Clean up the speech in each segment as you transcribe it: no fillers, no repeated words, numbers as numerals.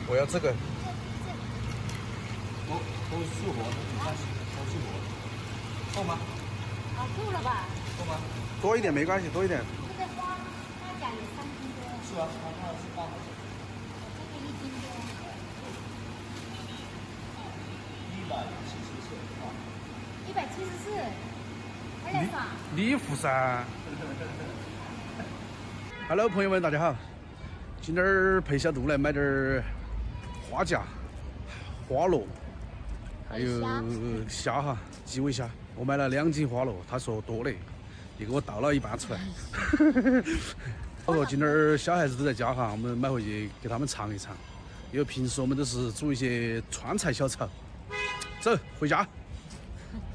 我要这个。都是复活的，没关系，都复活的。够吗？啊，够了吧？够吗？多一点没关系，多一点。这个花甲有3斤多。是啊，它是半的。这个1斤多。174，还来耍？礼服噻。Hello， 朋友们，大家好。今天儿陪小杜来买点儿花甲、花螺，还有虾哈，基围虾。我买了2斤花螺，他说多嘞，也给我倒了一半出来。我说今天儿小孩子都在家哈，我们买回去给他们尝一尝。因为平时我们都是煮一些川菜小炒。走，回家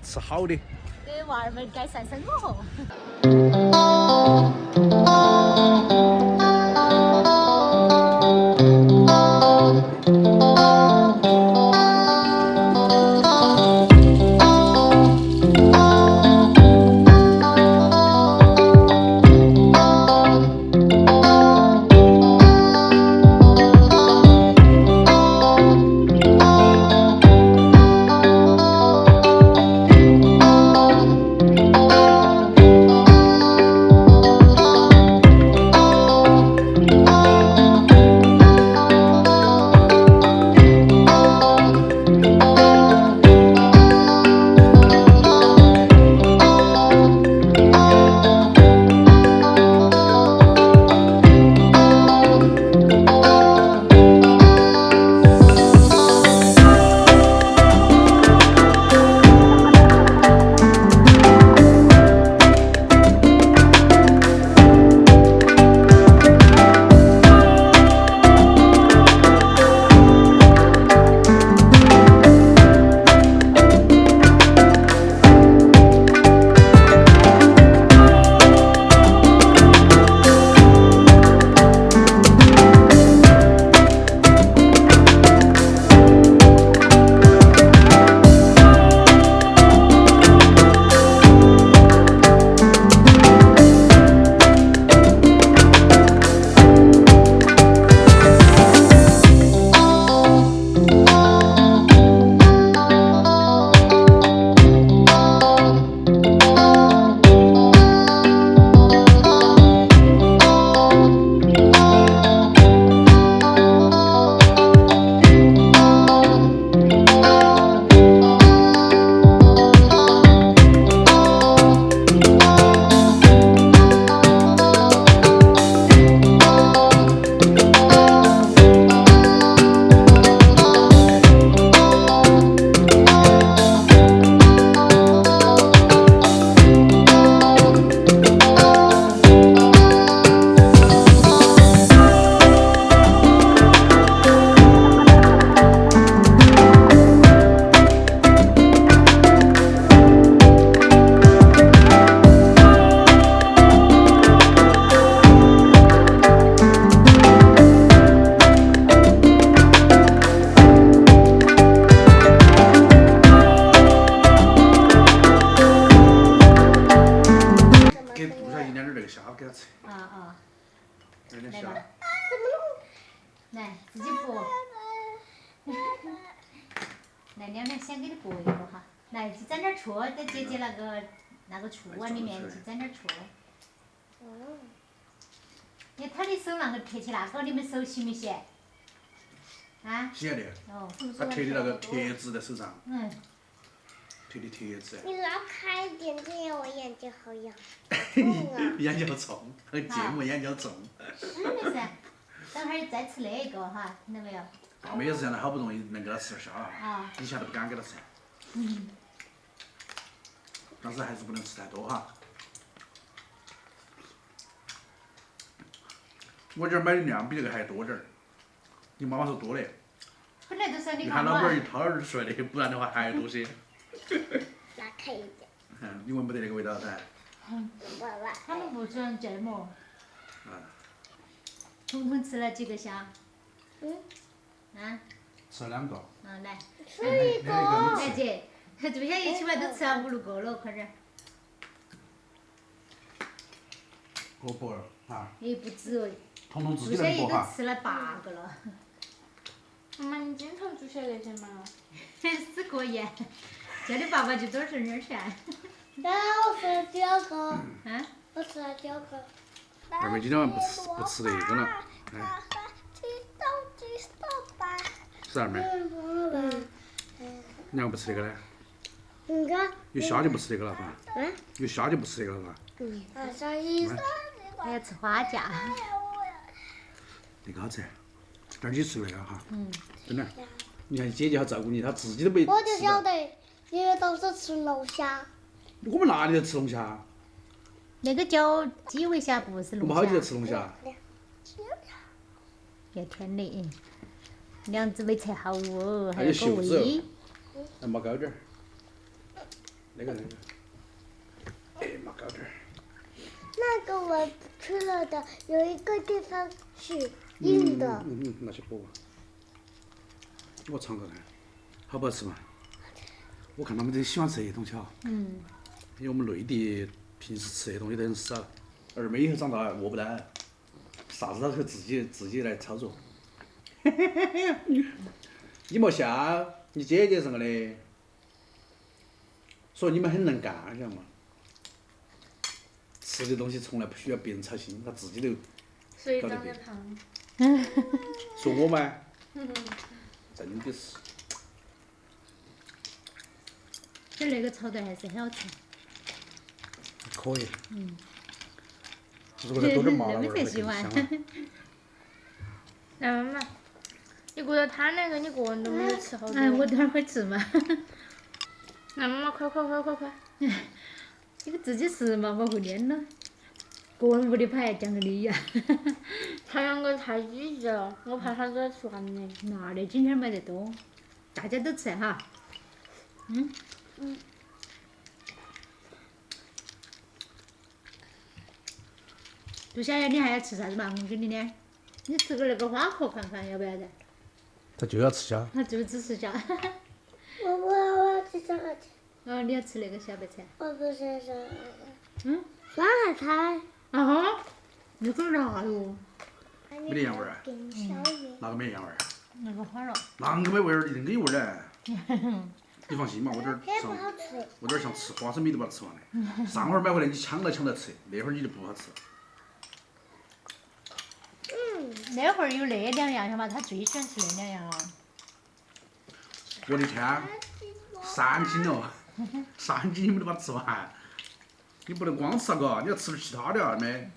吃好的。给娃儿们改善生活。给他吃。有点香。来，自己剥。来，亮亮先给你剥一个哈。来，去沾点醋，在姐姐那个醋碗里面去沾点醋。你看他的手那个贴起那个，你们手洗没洗？啊？洗了的。哦。他贴的那个贴纸在手上。贴的贴纸。你拉开一点，这样我眼睛好痒。眼睛好重，和芥末眼睛好重。没事，等会儿再吃那个哈，听到没有？我们也是这样的，好不容易能给他吃点虾啊，以前都不敢给他吃。但是还是不能吃太多哈。我今儿买的量比这个还多点儿，你妈妈说多嘞。本来都是你看老板儿一掏耳就出来的，不然的话还多些。拉开一点。你闻不得那个味道噻。他们不喜欢芥末。彤彤吃了几个虾？吃了2个。来。吃一个。来姐，这边一起来都吃了5、6个了，快点。过不哈？不止哦。彤彤自己这些也都能剥哈。吃了8个了。妈妈，你经常煮些那些吗？是可以，叫你爸爸去多吃点儿噻。然后我吃了9个，啊，我吃了9个。二妹今天晚上不吃那个了，哎，是二妹，你要不吃那个呢？那个，有虾就不吃那个了哈，嗯，有虾就不吃那个了哈。小姨，还要吃花甲。那个好吃，点儿起吃那个哈，真的。你看姐姐好照顾你，她自己都没我就吃到。晓得，你们都是吃龙虾。我们哪里在吃龙虾？那个叫基围虾，不是龙我们好久在虾。吃龙虾。要甜的，梁子没拆好哦，还有还有个袖子哦胃。来冒高点儿。那个。哎，冒高点儿。那个我吃了的，有一个地方是硬的。那些剥吧。我尝尝看，好不好吃嘛？我看他们都喜欢吃这些东西哈。因为我们内地平时吃这些东西都很少，二妹以后长大饿不到，啥子都可以自己来操作。你莫笑，你姐姐是我的，所以你们很能干，晓得嘛？吃的东西从来不需要别人操心，他自己都所以长得胖。说我吗？真的是。就那个炒蛋还是很好吃。可以。如果再多点麻辣味儿那么才会更喜欢香啊。来妈妈，你觉得他那个你个人都没有吃好多。哎，我等会儿会吃嘛。来妈妈，快！你自己吃嘛，我会腌了。个人屋里牌讲个理呀。他两个太积极了，我怕他在酸的。那的今天买得多，大家都吃哈。杜小雅，你还要吃啥子嘛？我给你的，你吃个那个花壳看看，要不要得？他就要吃虾。他就只吃虾。我要吃这个，哦，你要吃那个小白菜。我不是这个。酸海菜。啊，那个辣哟。没得羊味儿啊？跟小鱼。哪个没羊味儿啊？那个花了。啷个没味儿？一定给有味儿嘞。你放心嘛，我这儿这不像好吃。我这儿像吃花生米都把它吃完的。上回儿买回来你抢来吃，那会儿你就不好吃。那会儿有那两样，晓得嘛？他最喜欢吃那两样了。我的天，3斤哦，3斤你们都把它吃完，你不能光吃那个，你要吃点其他的啊，妹。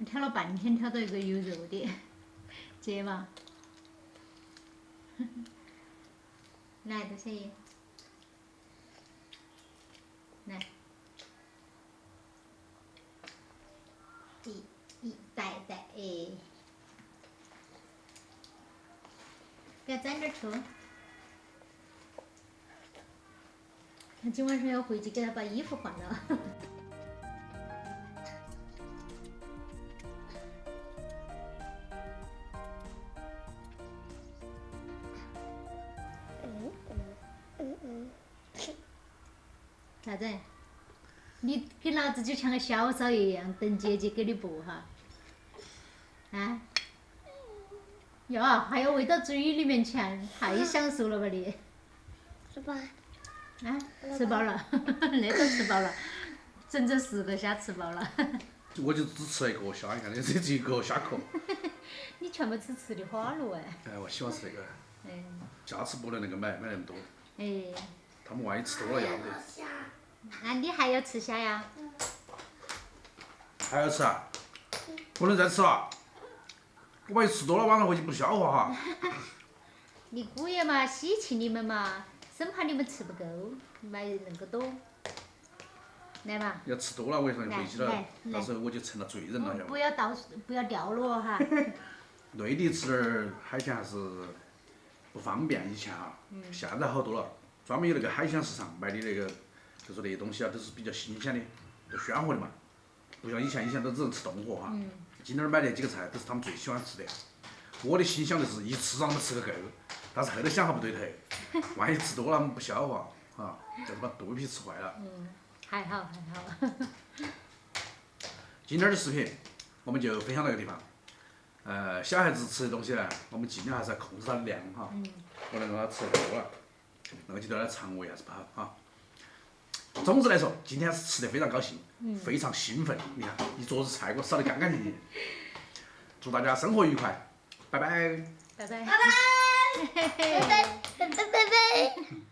挑了半天，挑到一个有肉的，接嘛。来，杜小姨，来，带，哎，不要沾点醋。他今晚上要回去给他把衣服换了。啥子？你跟老子就像个小少爷一样，等姐姐给你剥哈。啊？哟，还要喂到嘴里面去，太享受了吧你？是吧？啊，吃饱了，那都吃饱了，整10个虾吃饱了。我就只吃了一个虾，你看，这只一个虾壳。你全部吃的花螺哎。哎，我喜欢吃那个，哎。下次不能那个买那么多，哎。他们万一吃多了要不得。那你还要吃虾呀？还要吃啊？不能再吃了，我万一吃多了晚上回去不消化哈。你姑爷嘛，稀奇你们嘛，生怕你们吃不够，买那个多。来嘛。要吃多了，我跟你说回去了来，到时候我就成了罪人了，晓得吗？不要掉落哈。内地吃点儿海鲜还是不方便，以前哈，现在好多了，专门有那个海鲜市场卖的那个，就说那些东西啊都是比较新鲜的，都鲜活的嘛，不像以前都只能吃冻货哈。今天儿买那几个菜都是他们最喜欢吃的。我的心想就是一次让他们吃个够，但是后头想下不对头，万一吃多了他们不消化，啊，就是把肚皮吃坏了。还好还好。今天的视频我们就分享到这个地方。小孩子吃的东西呢，我们尽量还是要控制它的量哈，不能让他吃多了，那个就对他的肠胃还是不好哈。总之来说，今天是吃得非常高兴，非常兴奋。你看，一桌子菜给我扫得干干净净。祝大家生活愉快，拜拜。拜拜。拜拜，拜拜，拜拜。